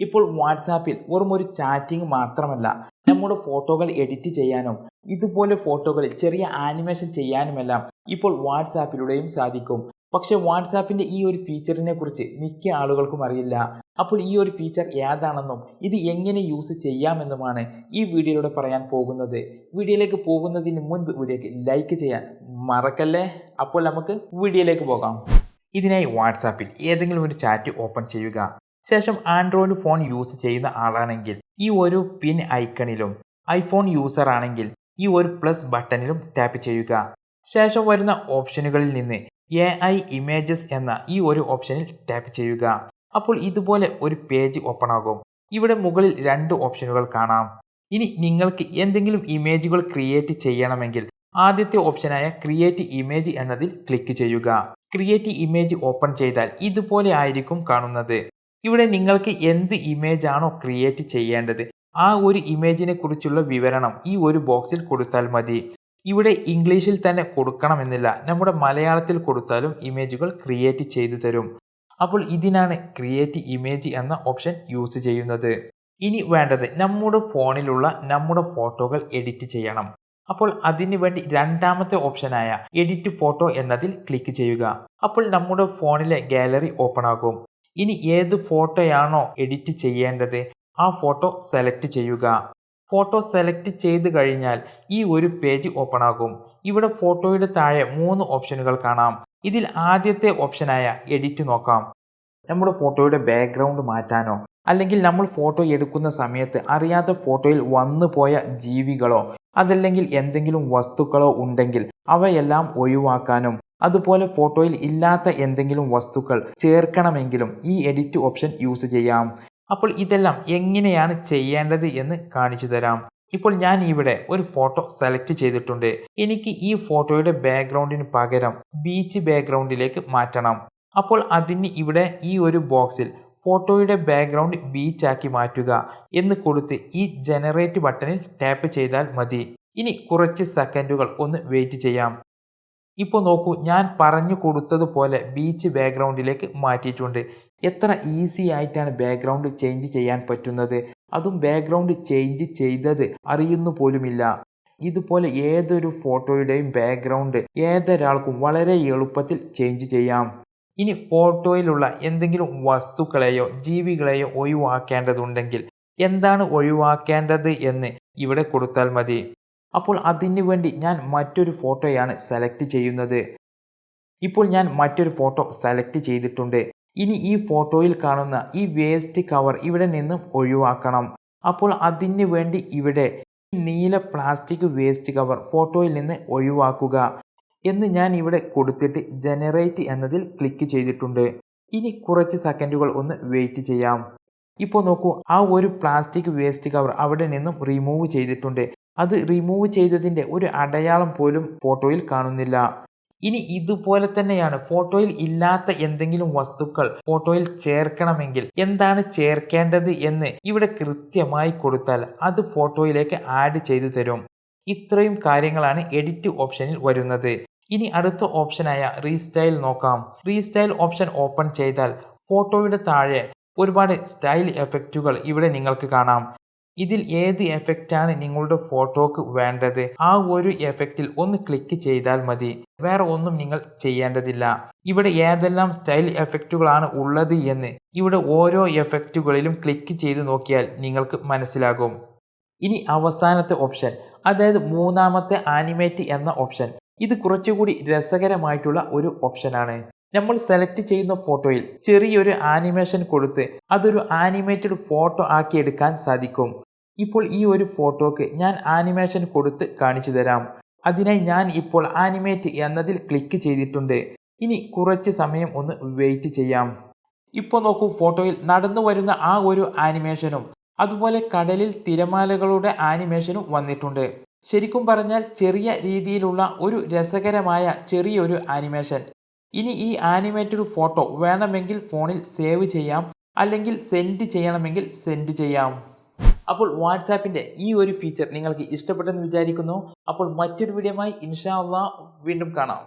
ഇപ്പോൾ വാട്സാപ്പിൽ വെറും ഒരു ചാറ്റിംഗ് മാത്രമല്ല, നമ്മുടെ ഫോട്ടോകൾ എഡിറ്റ് ചെയ്യാനും ഇതുപോലെ ഫോട്ടോകളിൽ ചെറിയ ആനിമേഷൻ ചെയ്യാനുമെല്ലാം ഇപ്പോൾ വാട്സാപ്പിലൂടെയും സാധിക്കും. പക്ഷെ വാട്സാപ്പിന്റെ ഈ ഒരു ഫീച്ചറിനെ കുറിച്ച് മിക്ക ആളുകൾക്കും അറിയില്ല. അപ്പോൾ ഈ ഒരു ഫീച്ചർ ഏതാണെന്നും ഇത് എങ്ങനെ യൂസ് ചെയ്യാമെന്നുമാണ് ഈ വീഡിയോയിലൂടെ പറയാൻ പോകുന്നത്. വീഡിയോയിലേക്ക് പോകുന്നതിന് മുൻപ് വീഡിയോക്ക് ലൈക്ക് ചെയ്യാൻ മറക്കല്ലേ. അപ്പോൾ നമുക്ക് വീഡിയോയിലേക്ക് പോകാം. ഇതിനായി വാട്സാപ്പിൽ ഏതെങ്കിലും ഒരു ചാറ്റ് ഓപ്പൺ ചെയ്യുക. ശേഷം ആൻഡ്രോയിഡ് ഫോൺ യൂസ് ചെയ്യുന്ന ആളാണെങ്കിൽ ഈ ഒരു പിൻ ഐക്കണിലും, ഐഫോൺ യൂസർ ആണെങ്കിൽ ഈ ഒരു പ്ലസ് ബട്ടണിലും ടാപ്പ് ചെയ്യുക. ശേഷം വരുന്ന ഓപ്ഷനുകളിൽ നിന്ന് AI ഇമേജസ് എന്ന ഈ ഒരു ഓപ്ഷനിൽ ടാപ്പ് ചെയ്യുക. അപ്പോൾ ഇതുപോലെ ഒരു പേജ് ഓപ്പൺ ആകും. ഇവിടെ മുകളിൽ 2 ഓപ്ഷനുകൾ കാണാം. ഇനി നിങ്ങൾക്ക് എന്തെങ്കിലും ഇമേജുകൾ ക്രിയേറ്റ് ചെയ്യണമെങ്കിൽ ആദ്യത്തെ ഓപ്ഷനായ ക്രിയേറ്റ് ഇമേജ് എന്നതിൽ ക്ലിക്ക് ചെയ്യുക. ക്രിയേറ്റ് ഇമേജ് ഓപ്പൺ ചെയ്താൽ ഇതുപോലെ ആയിരിക്കും കാണുന്നത്. ഇവിടെ നിങ്ങൾക്ക് എന്ത് ഇമേജ് ആണോ ക്രിയേറ്റ് ചെയ്യേണ്ടത് ആ ഒരു ഇമേജിനെ കുറിച്ചുള്ള വിവരണം ഈ ഒരു ബോക്സിൽ കൊടുത്താൽ മതി. ഇവിടെ ഇംഗ്ലീഷിൽ തന്നെ കൊടുക്കണമെന്നില്ല, നമ്മുടെ മലയാളത്തിൽ കൊടുത്താലും ഇമേജുകൾ ക്രിയേറ്റ് ചെയ്തു തരും. അപ്പോൾ ഇതിനാണ് ക്രിയേറ്റ് ഇമേജ് എന്ന ഓപ്ഷൻ യൂസ് ചെയ്യുന്നത്. ഇനി വേണ്ടത് നമ്മുടെ ഫോണിലുള്ള നമ്മുടെ ഫോട്ടോകൾ എഡിറ്റ് ചെയ്യണം. അപ്പോൾ അതിനു വേണ്ടി രണ്ടാമത്തെ ഓപ്ഷനായ എഡിറ്റ് ഫോട്ടോ എന്നതിൽ ക്ലിക്ക് ചെയ്യുക. അപ്പോൾ നമ്മുടെ ഫോണിലെ ഗാലറി ഓപ്പൺ ആകും. ഇനി ഏത് ഫോട്ടോയാണോ എഡിറ്റ് ചെയ്യേണ്ടത് ആ ഫോട്ടോ സെലക്ട് ചെയ്യുക. ഫോട്ടോ സെലക്ട് ചെയ്ത് കഴിഞ്ഞാൽ ഈ ഒരു പേജ് ഓപ്പൺ ആകും. ഇവിടെ ഫോട്ടോയുടെ താഴെ 3 ഓപ്ഷനുകൾ കാണാം. ഇതിൽ ആദ്യത്തെ ഓപ്ഷനായ എഡിറ്റ് നോക്കാം. നമ്മുടെ ഫോട്ടോയുടെ ബാക്ക്ഗ്രൗണ്ട് മാറ്റാനോ അല്ലെങ്കിൽ നമ്മൾ ഫോട്ടോ എടുക്കുന്ന സമയത്ത് അറിയാത്ത ഫോട്ടോയിൽ വന്നു പോയ ജീവികളോ അതല്ലെങ്കിൽ എന്തെങ്കിലും വസ്തുക്കളോ ഉണ്ടെങ്കിൽ അവയെല്ലാം ഒഴിവാക്കാനും അതുപോലെ ഫോട്ടോയിൽ ഇല്ലാത്ത എന്തെങ്കിലും വസ്തുക്കൾ ചേർക്കണമെങ്കിലും ഈ എഡിറ്റ് ഓപ്ഷൻ യൂസ് ചെയ്യാം. അപ്പോൾ ഇതെല്ലാം എങ്ങനെയാണ് ചെയ്യേണ്ടത് എന്ന് കാണിച്ചു തരാം. ഇപ്പോൾ ഞാൻ ഇവിടെ ഒരു ഫോട്ടോ സെലക്ട് ചെയ്തിട്ടുണ്ട്. എനിക്ക് ഈ ഫോട്ടോയുടെ ബാക്ക്ഗ്രൗണ്ടിന് പകരം ബീച്ച് ബാക്ക്ഗ്രൗണ്ടിലേക്ക് മാറ്റണം. അപ്പോൾ അതിന് ഇവിടെ ഈ ഒരു ബോക്സിൽ ഫോട്ടോയുടെ ബാക്ക്ഗ്രൗണ്ട് ബീച്ച് ആക്കി മാറ്റുക എന്ന് കൊടുത്ത് ഈ ജനറേറ്റ് ബട്ടണിൽ ടാപ്പ് ചെയ്താൽ മതി. ഇനി കുറച്ച് സെക്കൻഡുകൾ ഒന്ന് വെയിറ്റ് ചെയ്യാം. ഇപ്പോൾ നോക്കൂ, ഞാൻ പറഞ്ഞു കൊടുത്തതുപോലെ ബീച്ച് ബാക്ക്ഗ്രൗണ്ടിലേക്ക് മാറ്റിയിട്ടുണ്ട്. എത്ര ഈസി ആയിട്ടാണ് ബാക്ക്ഗ്രൗണ്ട് ചേഞ്ച് ചെയ്യാൻ പറ്റുന്നത്. അതും ബാക്ക്ഗ്രൗണ്ട് ചേഞ്ച് ചെയ്തത് അറിയുന്നു പോലുമില്ല. ഇതുപോലെ ഏതൊരു ഫോട്ടോയുടെയും ബാക്ക്ഗ്രൗണ്ട് ഏതൊരാൾക്കും വളരെ എളുപ്പത്തിൽ ചേഞ്ച് ചെയ്യാം. ഇനി ഫോട്ടോയിലുള്ള എന്തെങ്കിലും വസ്തുക്കളെയോ ജീവികളെയോ ഒഴിവാക്കേണ്ടതുണ്ടെങ്കിൽ എന്താണ് ഒഴിവാക്കേണ്ടത് എന്ന് ഇവിടെ കൊടുത്താൽ മതി. അപ്പോൾ അതിനു വേണ്ടി ഞാൻ മറ്റൊരു ഫോട്ടോയാണ് സെലക്ട് ചെയ്യുന്നത്. ഇപ്പോൾ ഞാൻ മറ്റൊരു ഫോട്ടോ സെലക്ട് ചെയ്തിട്ടുണ്ട്. ഇനി ഈ ഫോട്ടോയിൽ കാണുന്ന ഈ വേസ്റ്റ് കവർ ഇവിടെ നിന്നും ഒഴിവാക്കണം. അപ്പോൾ അതിനു വേണ്ടി ഇവിടെ നീല പ്ലാസ്റ്റിക് വേസ്റ്റ് കവർ ഫോട്ടോയിൽ നിന്ന് ഒഴിവാക്കുക എന്ന് ഞാൻ ഇവിടെ കൊടുത്തിട്ട് ജനറേറ്റ് എന്നതിൽ ക്ലിക്ക് ചെയ്തിട്ടുണ്ട്. ഇനി കുറച്ച് സെക്കൻഡുകൾ ഒന്ന് വെയിറ്റ് ചെയ്യാം. ഇപ്പോൾ നോക്കൂ, ആ ഒരു പ്ലാസ്റ്റിക് വേസ്റ്റ് കവർ അവിടെ നിന്നും റിമൂവ് ചെയ്തിട്ടുണ്ട്. അത് റിമൂവ് ചെയ്തതിൻ്റെ ഒരു അടയാളം പോലും ഫോട്ടോയിൽ കാണുന്നില്ല. ഇനി ഇതുപോലെ തന്നെയാണ് ഫോട്ടോയിൽ ഇല്ലാത്ത എന്തെങ്കിലും വസ്തുക്കൾ ഫോട്ടോയിൽ ചേർക്കണമെങ്കിൽ എന്താണ് ചേർക്കേണ്ടത് എന്ന് ഇവിടെ കൃത്യമായി കൊടുത്താൽ അത് ഫോട്ടോയിലേക്ക് ആഡ് ചെയ്തു തരും. ഇത്രയും കാര്യങ്ങളാണ് എഡിറ്റ് ഓപ്ഷനിൽ വരുന്നത്. ഇനി അടുത്ത ഓപ്ഷനായ റീസ്റ്റൈൽ നോക്കാം. റീസ്റ്റൈൽ ഓപ്ഷൻ ഓപ്പൺ ചെയ്താൽ ഫോട്ടോയുടെ താഴെ ഒരുപാട് സ്റ്റൈൽ എഫക്റ്റുകൾ ഇവിടെ നിങ്ങൾക്ക് കാണാം. ഇതിൽ ഏത് എഫക്റ്റാണ് നിങ്ങളുടെ ഫോട്ടോക്ക് വേണ്ടത് ആ ഒരു എഫക്റ്റിൽ ഒന്ന് ക്ലിക്ക് ചെയ്താൽ മതി. വേറെ ഒന്നും നിങ്ങൾ ചെയ്യേണ്ടതില്ല. ഇവിടെ ഏതെല്ലാം സ്റ്റൈൽ എഫക്റ്റുകളാണ് ഉള്ളത് എന്ന് ഇവിടെ ഓരോ എഫക്റ്റുകളിലും ക്ലിക്ക് ചെയ്ത് നോക്കിയാൽ നിങ്ങൾക്ക് മനസ്സിലാകും. ഇനി അവസാനത്തെ ഓപ്ഷൻ, അതായത് മൂന്നാമത്തെ ആനിമേറ്റ് എന്ന ഓപ്ഷൻ, ഇത് കുറച്ചുകൂടി രസകരമായിട്ടുള്ള ഒരു ഓപ്ഷനാണ്. നമ്മൾ സെലക്ട് ചെയ്യുന്ന ഫോട്ടോയിൽ ചെറിയൊരു ആനിമേഷൻ കൊടുത്ത് അതൊരു ആനിമേറ്റഡ് ഫോട്ടോ ആക്കി എടുക്കാൻ സാധിക്കും. ഇപ്പോൾ ഈ ഒരു ഫോട്ടോക്ക് ഞാൻ ആനിമേഷൻ കൊടുത്ത് കാണിച്ചു തരാം. അതിനായി ഞാൻ ഇപ്പോൾ ആനിമേറ്റ് എന്നതിൽ ക്ലിക്ക് ചെയ്തിട്ടുണ്ട്. ഇനി കുറച്ച് സമയം ഒന്ന് വെയിറ്റ് ചെയ്യാം. ഇപ്പോൾ നോക്കൂ, ഫോട്ടോയിൽ നടന്നു വരുന്ന ആ ഒരു ആനിമേഷനും അതുപോലെ കടലിൽ തിരമാലകളുടെ ആനിമേഷനും വന്നിട്ടുണ്ട്. ശരിക്കും പറഞ്ഞാൽ ചെറിയ രീതിയിലുള്ള ഒരു രസകരമായ ചെറിയൊരു ആനിമേഷൻ. ഇനി ഈ ആനിമേറ്റഡ് ഫോട്ടോ വേണമെങ്കിൽ ഫോണിൽ സേവ് ചെയ്യാം, അല്ലെങ്കിൽ സെൻഡ് ചെയ്യണമെങ്കിൽ സെൻഡ് ചെയ്യാം. അപ്പോൾ വാട്സാപ്പിൻ്റെ ഈ ഒരു ഫീച്ചർ നിങ്ങൾക്ക് ഇഷ്ടപ്പെട്ടെന്ന് വിചാരിക്കുന്നു. അപ്പോൾ മറ്റൊരു വീഡിയോയുമായി ഇൻഷാ അല്ലാഹ് വീണ്ടും കാണാം.